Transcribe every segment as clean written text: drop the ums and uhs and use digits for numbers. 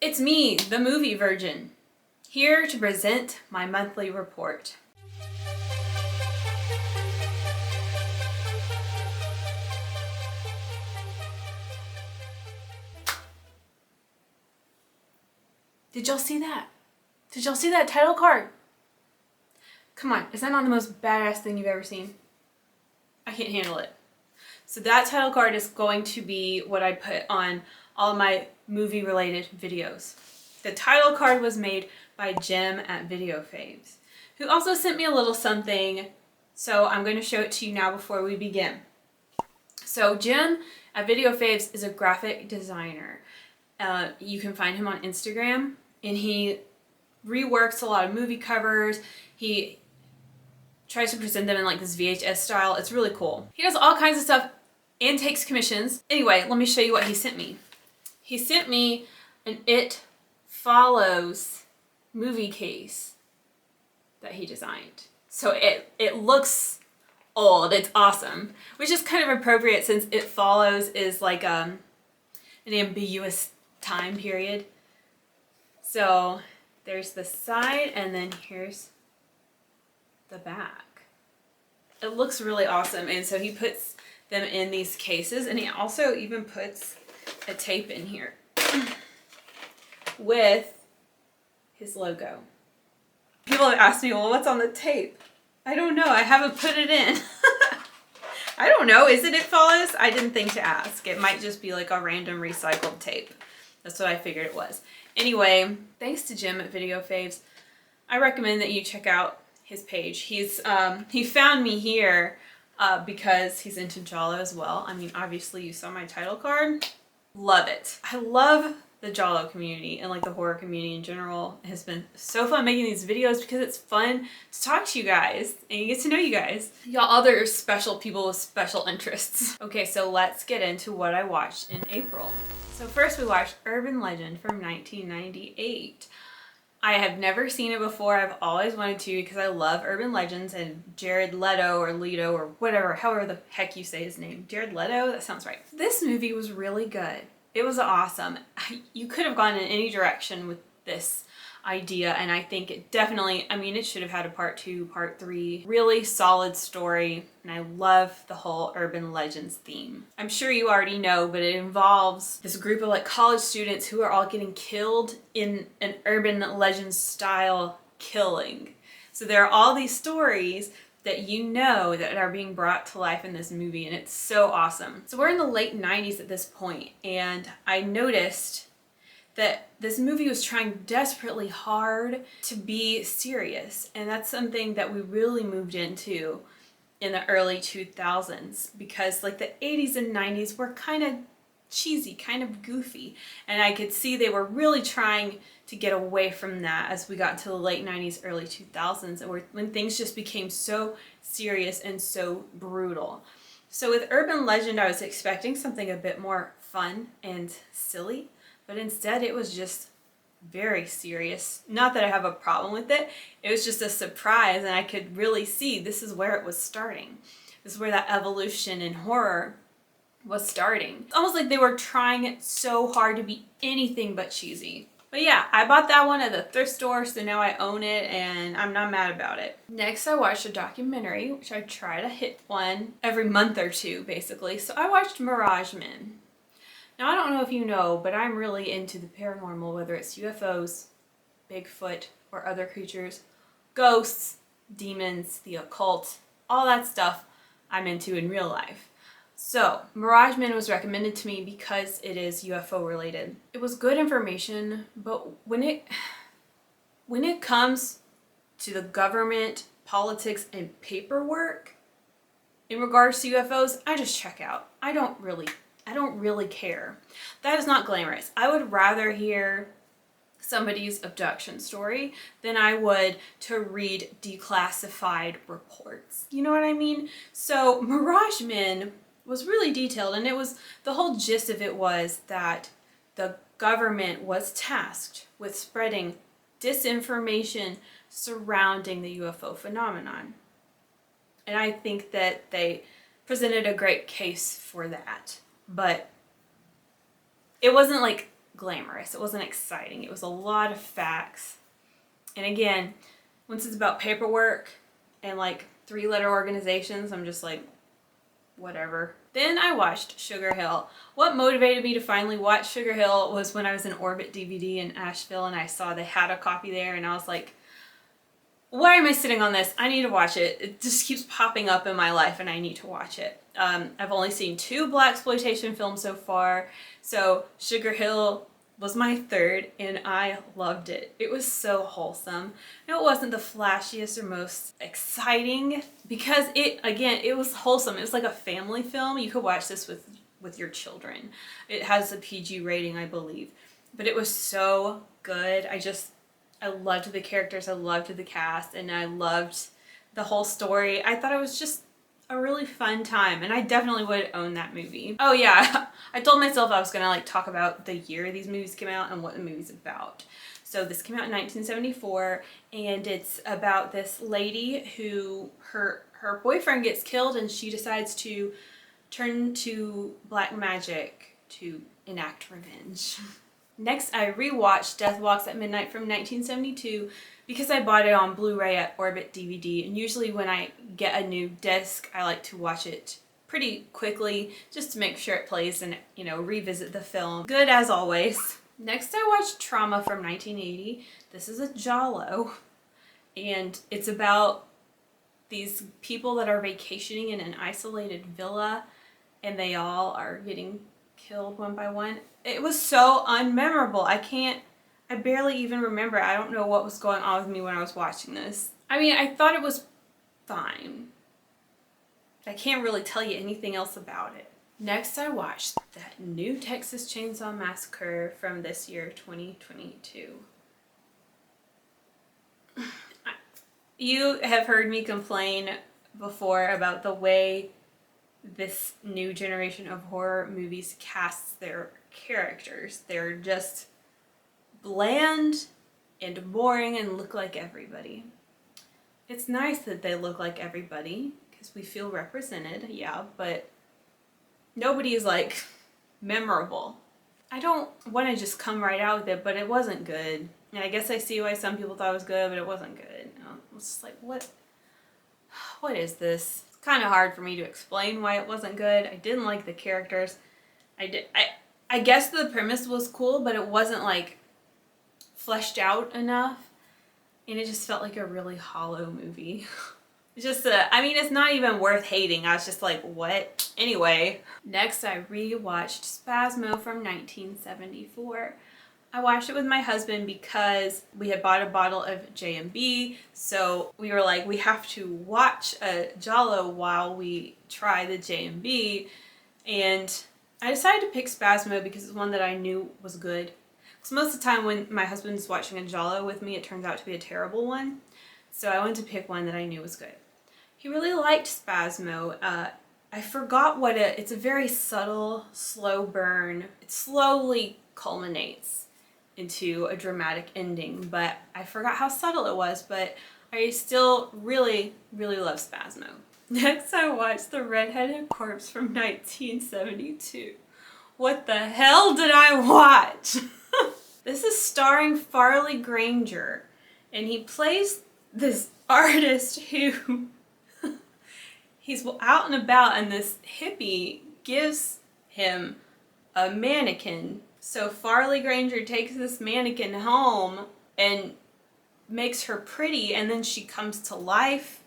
It's me, the movie virgin, here to present my monthly report. Did y'all see that? Did y'all see that title card? Come on, is that not the most badass thing you've ever seen? I can't handle it. So that title card is going to be what I put on all of my movie related videos. The title card was made by Jim at Video Faves, who also sent me a little something, so I'm going to show it to you now before we begin. So Jim at Video Faves is a graphic designer. You can find him on Instagram, and he reworks a lot of movie covers. He tries to present them in like this VHS style. It's really cool. He does all kinds of stuff and takes commissions. Anyway, let me show you what he sent me. He sent me an It Follows movie case that he designed. So it looks old. It's awesome, which is kind of appropriate since It Follows is like an ambiguous time period. So there's the side, and then here's the back. It looks really awesome, and so he puts them in these cases, and he also even puts a tape in here with his logo. People have asked me, well, what's on the tape? I don't know. I haven't put it in. I don't know. Is it It Follows? I didn't think to ask. It might just be like a random recycled tape. That's what I figured it was. Anyway, thanks to Jim at Video Faves. I recommend that you check out his page. He found me here because he's into Giallo as well. I mean, obviously you saw my title card. Love it. I love the Giallo community and like the horror community in general. It has been so fun making these videos because it's fun to talk to you guys and you get to know you guys. Y'all other special people with special interests. Okay, so let's get into what I watched in April. So first we watched Urban Legend from 1998. I have never seen it before. I've always wanted to because I love urban legends and Jared Leto or Leto or whatever, however the heck you say his name. Jared Leto? That sounds right. This movie was really good. It was awesome. You could have gone in any direction with this idea, and I think it definitely, I mean, it should have had a part 2, part 3. Really solid story, and I love the whole urban legends theme. I'm sure you already know, but it involves this group of like college students who are all getting killed in an urban legends style killing. So there are all these stories that you know that are being brought to life in this movie, and it's so awesome. So we're in the late 90s at this point, and I noticed that this movie was trying desperately hard to be serious, and that's something that we really moved into in the early 2000s, because like the 80s and 90s were kind of cheesy, kind of goofy, and I could see they were really trying to get away from that as we got into the late 90s, early 2000s, and when things just became so serious and so brutal. So with Urban Legend, I was expecting something a bit more fun and silly, but instead it was just very serious. Not that I have a problem with it. It was just a surprise, and I could really see this is where it was starting. This is where that evolution in horror was starting. It's almost like they were trying so hard to be anything but cheesy. But yeah, I bought that one at the thrift store, so now I own it and I'm not mad about it. Next, I watched a documentary, which I try to hit one every month or two, basically. So I watched Miragemen. Now, I don't know if you know, but I'm really into the paranormal, whether it's UFOs, Bigfoot, or other creatures, ghosts, demons, the occult, all that stuff I'm into in real life. So, Miragemen was recommended to me because it is UFO related. It was good information, but when it comes to the government, politics, and paperwork in regards to UFOs, I just check out. I don't really care. That is not glamorous. I would rather hear somebody's abduction story than I would to read declassified reports. You know what I mean? So Miragemen was really detailed, and it was, the whole gist of it was that the government was tasked with spreading disinformation surrounding the UFO phenomenon. And I think that they presented a great case for that. But it wasn't like glamorous. It wasn't exciting. It was a lot of facts. And again, once it's about paperwork and like 3-letter organizations, I'm just like, whatever. Then I watched Sugar Hill. What motivated me to finally watch Sugar Hill was when I was in Orbit DVD in Asheville and I saw they had a copy there and I was like, why am I sitting on this? I need to watch it. It just keeps popping up in my life and I need to watch it. I've only seen 2 blaxploitation films so far, so Sugar Hill was my third and I loved it. It was so wholesome. It wasn't the flashiest or most exciting because it was wholesome. It was like a family film. You could watch this with your children. It has a PG rating, I believe, but it was so good. I loved the characters, I loved the cast, and I loved the whole story. I thought it was just a really fun time, and I definitely would own that movie. Oh yeah, I told myself I was gonna like talk about the year these movies came out and what the movie's about. So this came out in 1974, and it's about this lady who her boyfriend gets killed, and she decides to turn to black magic to enact revenge. Next, I rewatched Death Walks at Midnight from 1972 because I bought it on Blu-ray at Orbit DVD, and usually when I get a new disc, I like to watch it pretty quickly just to make sure it plays and, you know, revisit the film. Good as always. Next, I watched Trauma from 1980. This is a Giallo, and it's about these people that are vacationing in an isolated villa, and they all are getting killed one by one. It was so unmemorable. I barely even remember. I don't know what was going on with me when I was watching this. I mean, I thought it was fine. I can't really tell you anything else about it. Next, I watched that new Texas Chainsaw Massacre from this year, 2022. You have heard me complain before about the way this new generation of horror movies casts their characters. They're just bland and boring and look like everybody. It's nice that they look like everybody because we feel represented, yeah, but nobody is like memorable. I don't want to just come right out with it, but it wasn't good. And I guess I see why some people thought it was good, but it wasn't good. I was just like, what is this? It's kind of hard for me to explain why it wasn't good. I didn't like the characters. I guess the premise was cool, but it wasn't like fleshed out enough. And it just felt like a really hollow movie. It's just, I mean, it's not even worth hating. I was just like, what? Anyway, next I rewatched Spasmo from 1974. I watched it with my husband because we had bought a bottle of J&B, so we were like, we have to watch a Giallo while we try the J&B, and I decided to pick Spasmo because it's one that I knew was good. Because most of the time when my husband is watching a Giallo with me, it turns out to be a terrible one, so I wanted to pick one that I knew was good. He really liked Spasmo. I forgot it's a very subtle, slow burn. It slowly culminates into a dramatic ending, but I forgot how subtle it was, but I still really, really love Spasmo. Next, I watched The Redheaded Corpse from 1972. What the hell did I watch? This is starring Farley Granger, and he plays this artist who he's out and about, and this hippie gives him a mannequin. So Farley Granger takes this mannequin home and makes her pretty, and then she comes to life,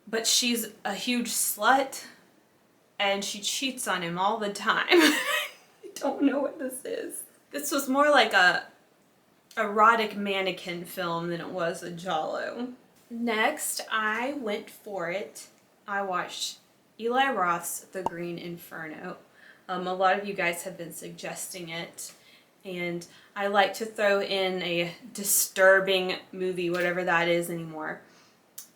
but she's a huge slut and she cheats on him all the time. I don't know what this is. This was more like a erotic mannequin film than it was a Giallo. Next, I went for it. I watched Eli Roth's The Green Inferno. A lot of you guys have been suggesting it, and I like to throw in a disturbing movie, whatever that is anymore,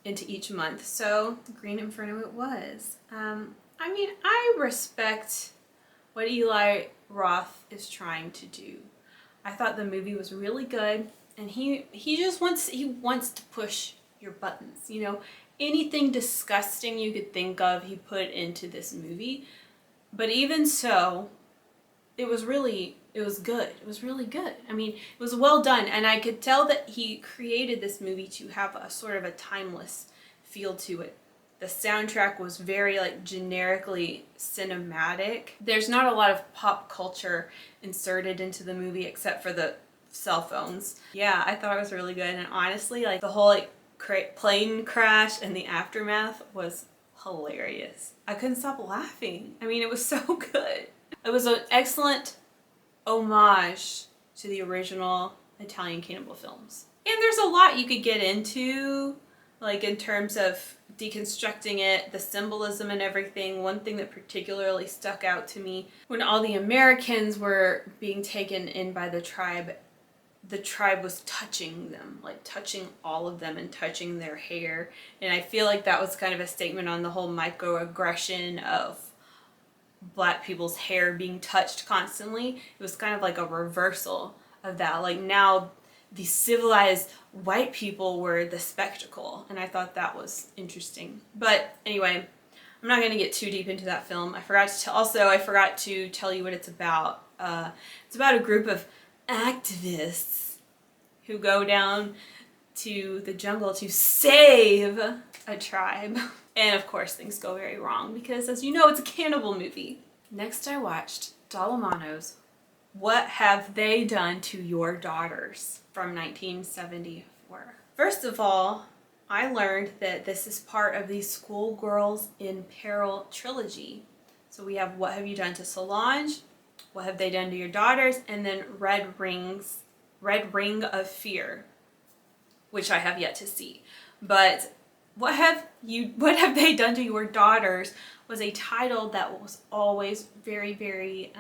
into each month. So Green Inferno it was. I mean, I respect what Eli Roth is trying to do. I thought the movie was really good, and he just wants to push your buttons, you know, anything disgusting you could think of he put into this movie. But even so, it was really it was good. It was really good. I mean, it was well done, and I could tell that he created this movie to have a sort of a timeless feel to it. The soundtrack was very like generically cinematic. There's not a lot of pop culture inserted into the movie except for the cell phones. Yeah, I thought it was really good, and honestly, like the whole like plane crash and the aftermath was hilarious. I couldn't stop laughing. I mean, it was so good. It was an excellent homage to the original Italian cannibal films. And there's a lot you could get into, like in terms of deconstructing it, the symbolism and everything. One thing that particularly stuck out to me, when all the Americans were being taken in by the tribe was touching them, like touching all of them and touching their hair. And I feel like that was kind of a statement on the whole microaggression of Black people's hair being touched constantly. It was kind of like a reversal of that. Like now the civilized white people were the spectacle, and I thought that was interesting. But anyway, I'm not going to get too deep into that film. I forgot to tell you what it's about. It's about a group of activists who go down to the jungle to save a tribe. And of course things go very wrong because, as you know, it's a cannibal movie. Next I watched Dalmano's What Have They Done to Your Daughters from 1974. First of all, I learned that this is part of the Schoolgirls in Peril trilogy. So we have What Have You Done to Solange, What Have They Done to Your Daughters, and then Red Ring of Fear, which I have yet to see. But What Have They Done to Your Daughters was a title that was always very, very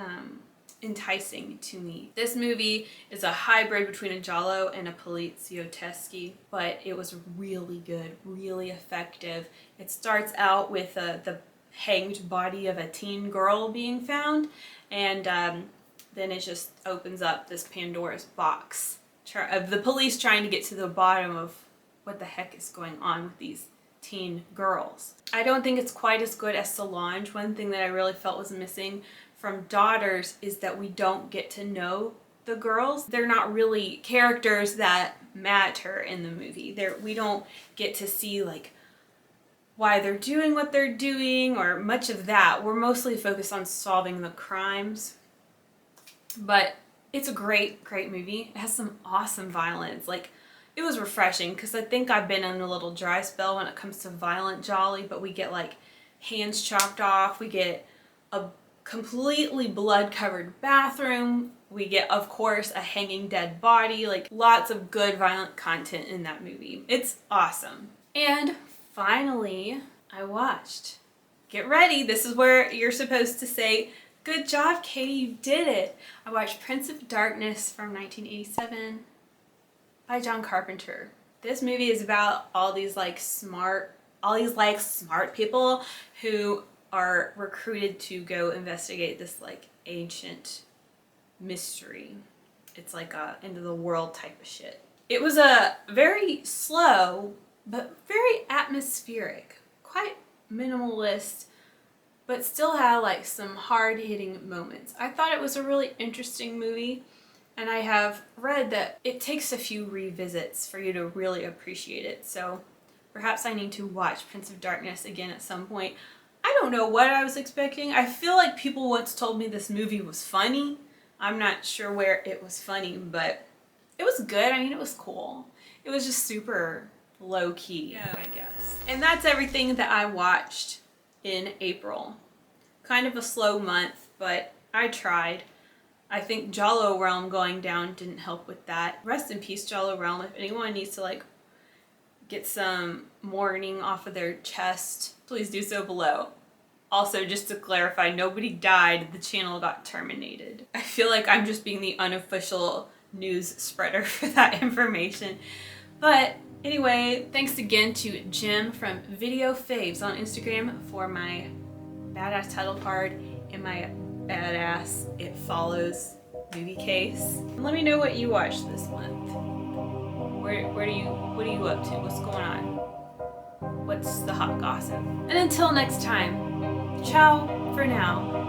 enticing to me. This movie is a hybrid between a Giallo and a Poliziotteschi, but it was really good, really effective. It starts out with the hanged body of a teen girl being found, and then it just opens up this Pandora's box of the police trying to get to the bottom of what the heck is going on with these teen girls. I don't think it's quite as good as Solange. One thing that I really felt was missing from Daughters is that we don't get to know the girls. They're not really characters that matter in the movie. We don't get to see like why they're doing what they're doing or much of that. We're mostly focused on solving the crimes. But it's a great, great movie. It has some awesome violence. Like, it was refreshing because I think I've been in a little dry spell when it comes to violent jolly, but we get like hands chopped off. We get a completely blood-covered bathroom. We get, of course, a hanging dead body. Like, lots of good violent content in that movie. It's awesome. And finally, I watched. Get ready. This is where you're supposed to say, "Good job, Katie, you did it." I watched Prince of Darkness from 1987 by John Carpenter. This movie is about all these smart people who are recruited to go investigate this ancient mystery. It's like a end of the world type of shit. It was a very slow but very atmospheric, quite minimalist, but still had some hard-hitting moments. I thought it was a really interesting movie, and I have read that it takes a few revisits for you to really appreciate it. So perhaps I need to watch Prince of Darkness again at some point. I don't know what I was expecting. I feel like people once told me this movie was funny. I'm not sure where it was funny, but it was good. I mean, it was cool. It was just super low-key, yeah, I guess. And that's everything that I watched in April. Kind of a slow month, but I tried. I think Giallo Realm going down didn't help with that. Rest in peace, Giallo Realm. If anyone needs to get some mourning off of their chest, please do so below. Also, just to clarify, nobody died. The channel got terminated. I feel like I'm just being the unofficial news spreader for that information. But anyway, thanks again to Jim from Video Faves on Instagram for my badass title card and my badass It Follows movie case. Let me know what you watched this month. What are you up to? What's going on? What's the hot gossip? And until next time, ciao for now.